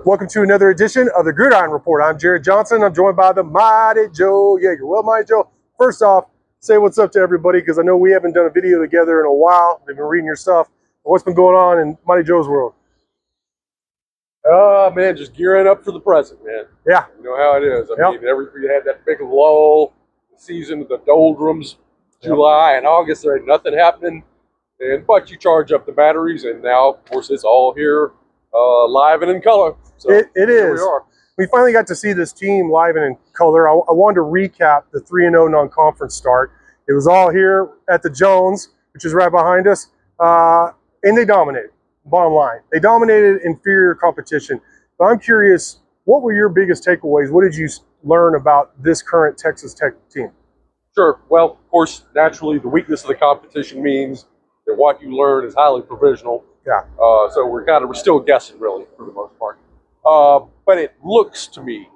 Welcome to another edition of the Gridiron Report. I'm Jared Johnson. I'm joined by the mighty Joe Yeager. Well, mighty Joe, first off, say what's up to everybody because I know we haven't done a video together in a while. They've been reading your stuff. What's been going on in mighty Joe's world? Man, just gearing up for the present, man. Yeah. You know how it is. I mean, we had that big lull, the season of the doldrums, July and August, there ain't nothing happening. But you charge up the batteries, and now, of course, it's all here live and in color. So it is. We finally got to see this team live and in color. I wanted to recap the 3-0 non-conference start. It was all here at the Jones, which is right behind us, and they dominated. Bottom line, they dominated inferior competition. But I'm curious, what were your biggest takeaways? What did you learn about this current Texas Tech team? Sure. Well, of course, naturally, the weakness of the competition means that what you learn is highly provisional. Yeah. So we're still guessing, really, for the most part. But it looks to me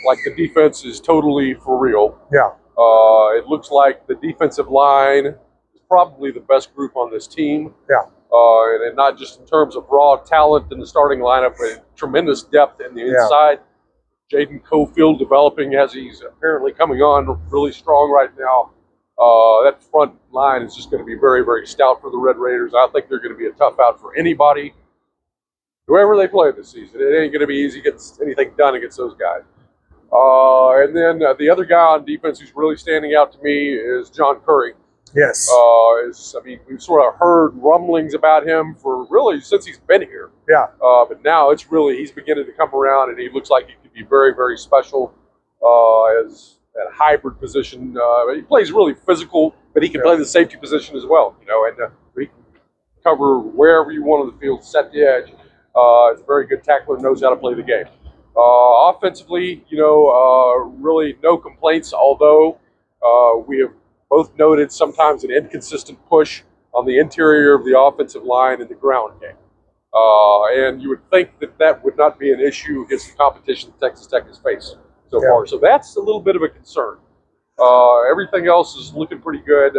like the defense is totally for real. Yeah. It looks like the defensive line is probably the best group on this team. Yeah. And not just in terms of raw talent in the starting lineup, but tremendous depth in the inside. Jaden Cofield developing as he's apparently coming on really strong right now. That front line is just going to be very, very stout for the Red Raiders. I think they're going to be a tough out for anybody, whoever they play this season. It ain't going to be easy to get anything done against those guys. And then the other guy on defense who's really standing out to me is John Curry. Yes. We've sort of heard rumblings about him for really since he's been here. Yeah. But now he's beginning to come around, and he looks like he could be very, very special as that hybrid position. He plays really physical, but he can play the safety position as well. And he can cover wherever you want on the field, set the edge. He's a very good tackler, knows how to play the game. Offensively, really no complaints. Although we have both noted sometimes an inconsistent push on the interior of the offensive line in the ground game. And you would think that would not be an issue against the competition that Texas Tech has faced so far. So that's a little bit of a concern. Everything else is looking pretty good,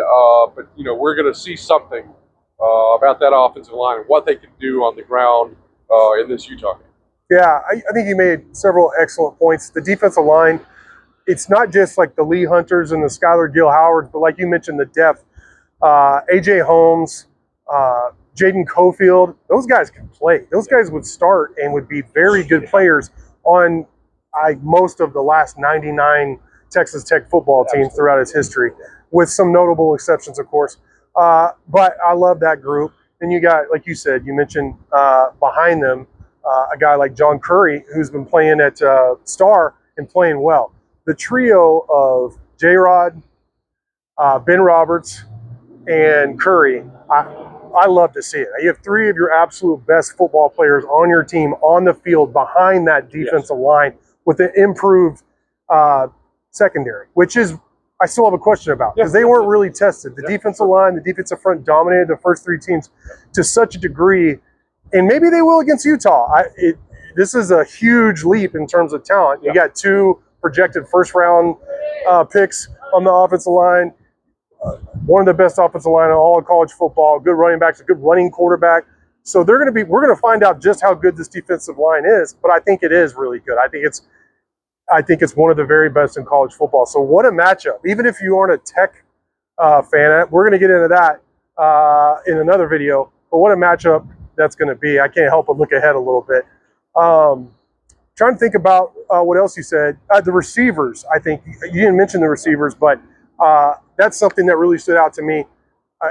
but we're going to see something about that offensive line and what they can do on the ground in this Utah game. Yeah, I think you made several excellent points. The defensive line, it's not just like the Lee Hunters and the Skylar Gill-Howards, but like you mentioned, the depth. A.J. Holmes, Jaden Cofield, those guys can play. Those guys would start and would be very good players on most of the last 99 Texas Tech football teams throughout its history, with some notable exceptions, of course. But I love that group. And you got, like you said, you mentioned behind them a guy like John Curry, who's been playing at Star and playing well. The trio of J-Rod, Ben Roberts, and Curry, I love to see it. You have three of your absolute best football players on your team on the field behind that defensive line with an improved secondary, which is I still have a question about because they weren't really tested. The defensive line, the defensive front dominated the first three teams to such a degree, and maybe they will against Utah. This is a huge leap in terms of talent. You got two projected first-round picks on the offensive line. One of the best offensive line in all of college football. Good running backs, a good running quarterback. So we're going to find out just how good this defensive line is. But I think it is really good. I think it's one of the very best in college football. So what a matchup! Even if you aren't a Tech fan, we're going to get into that in another video. But what a matchup that's going to be! I can't help but look ahead a little bit. Trying to think about what else you said. The receivers. I think you didn't mention the receivers, but that's something that really stood out to me.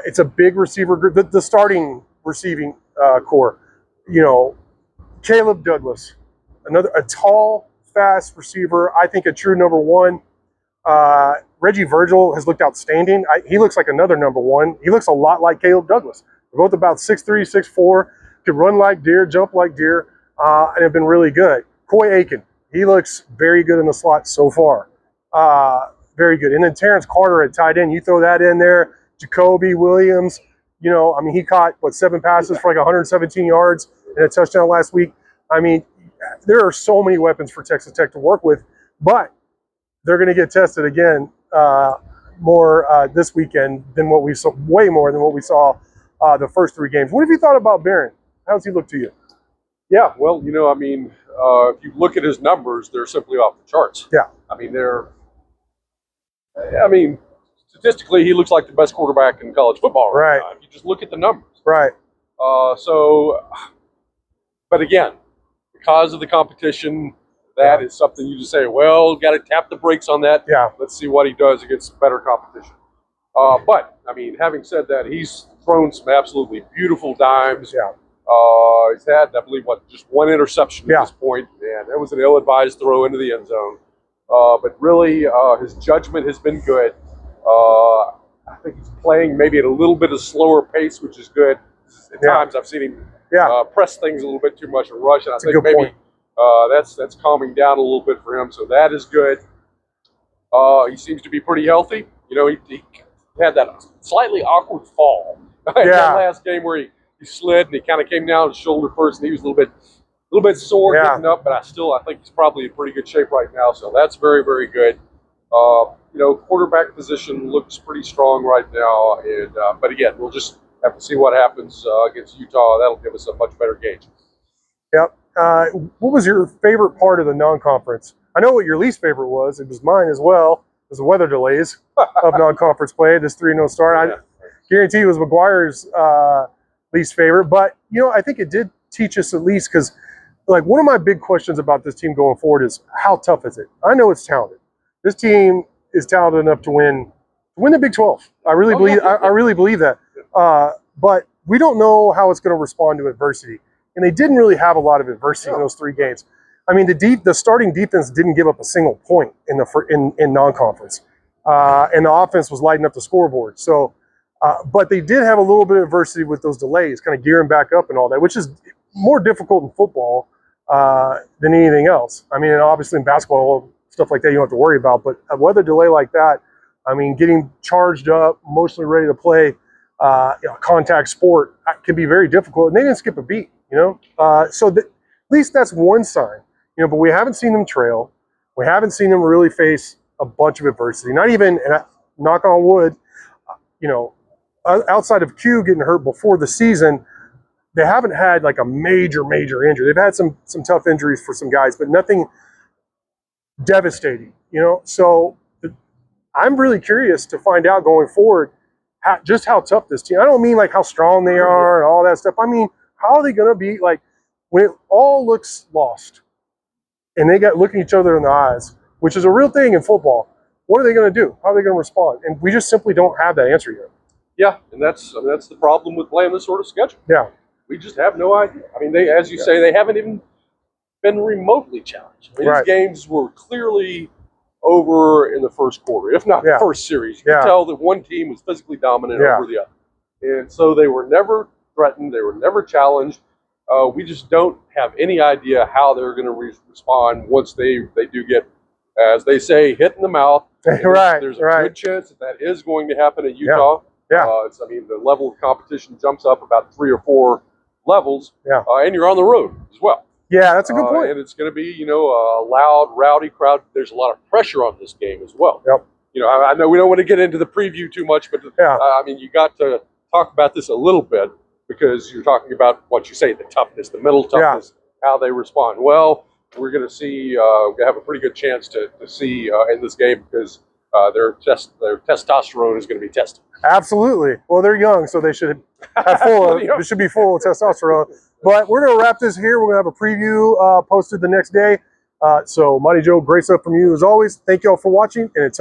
It's a big receiver group. The starting receiving core. Caleb Douglas, a tall, fast receiver. I think a true number one. Reggie Virgil has looked outstanding. He looks like another number one. He looks a lot like Caleb Douglas. They're both about 6'3", 6'4", could run like deer, jump like deer, and have been really good. Coy Aiken, he looks very good in the slot so far. Very good. And then Terrence Carter at tight end, you throw that in there. Jacoby Williams, he caught, 7 passes for like 117 yards and a touchdown last week. There are so many weapons for Texas Tech to work with, but they're going to get tested again more this weekend than what we saw, way more than what we saw the first 3 games. What have you thought about Barron? How does he look to you? Yeah, well, I mean, if you look at his numbers, they're simply off the charts. Yeah. I mean, statistically, he looks like the best quarterback in college football right now. If you just look at the numbers. Right. But again, because of the competition, that is something you just say, well, got to tap the brakes on that. Yeah. Let's see what he does against better competition. But, I mean, having said that, he's thrown some absolutely beautiful dimes. Yeah. He's had, I believe, just one interception at this point, and that was an ill-advised throw into the end zone. But really, his judgment has been good. I think he's playing maybe at a little bit of slower pace, which is good. At times, I've seen him press things a little bit too much and rush, and I think maybe that's calming down a little bit for him. So that is good. He seems to be pretty healthy. He had that slightly awkward fall in that last game where he slid and he kind of came down his shoulder first, and he was a little bit sore getting up. But I think he's probably in pretty good shape right now. So that's very, very good. Quarterback position looks pretty strong right now, and but again, we'll just have to see what happens against Utah. That'll give us a much better gauge. Yep. What was your favorite part of the non-conference? I know what your least favorite was. It was mine as well. It was the weather delays of non-conference play. This 3-0 start. I guarantee it was McGuire's least favorite, but I think it did teach us at least, because like one of my big questions about this team going forward is how tough is it? I know it's talented. This team is talented enough to win the Big 12. I really believe. I really believe that. But we don't know how it's going to respond to adversity, and they didn't really have a lot of adversity in those 3 games. I mean, the starting defense didn't give up a single point in non-conference, and the offense was lighting up the scoreboard. So, but they did have a little bit of adversity with those delays, kind of gearing back up and all that, which is more difficult in football than anything else. I mean, and obviously in basketball, stuff like that you don't have to worry about, but a weather delay like that, I mean, getting charged up, emotionally ready to play contact sport can be very difficult, and they didn't skip a beat, so at least that's one sign, but we haven't seen them trail. We haven't seen them really face a bunch of adversity, not even, and knock on wood, outside of Q getting hurt before the season, they haven't had like a major injury. They've had some tough injuries for some guys, but nothing devastating, so I'm really curious to find out going forward just how tough this team. I don't mean like how strong they are and all that stuff. I mean, how are they going to be like when it all looks lost and they got looking each other in the eyes, which is a real thing in football. What are they going to do? How are they going to respond? And we just simply don't have that answer yet. Yeah, and that's the problem with playing this sort of schedule. Yeah, we just have no idea. I mean, as you say, they haven't even been remotely challenged. I mean, these games were clearly over in the first quarter, if not the first series. You could tell that one team was physically dominant over the other. And so they were never threatened. They were never challenged. We just don't have any idea how they're going to respond once they do get, as they say, hit in the mouth. There's a good chance that is going to happen at Utah. I mean, the level of competition jumps up about 3 or 4 levels, and you're on the road as well. Yeah, that's a good point. And it's going to be, a loud, rowdy crowd. There's a lot of pressure on this game as well. Yep. I know we don't want to get into the preview too much, but I mean, you got to talk about this a little bit, because you're talking about what you say, the toughness, the mental toughness, how they respond. Well, we're going to see, we have a pretty good chance to see in this game, because their testosterone is going to be tested. Absolutely. Well, they're young, so they should have they should be full of testosterone. But we're going to wrap this here. We're going to have a preview posted the next day. So, Mighty Joe, great stuff from you as always. Thank you all for watching, and until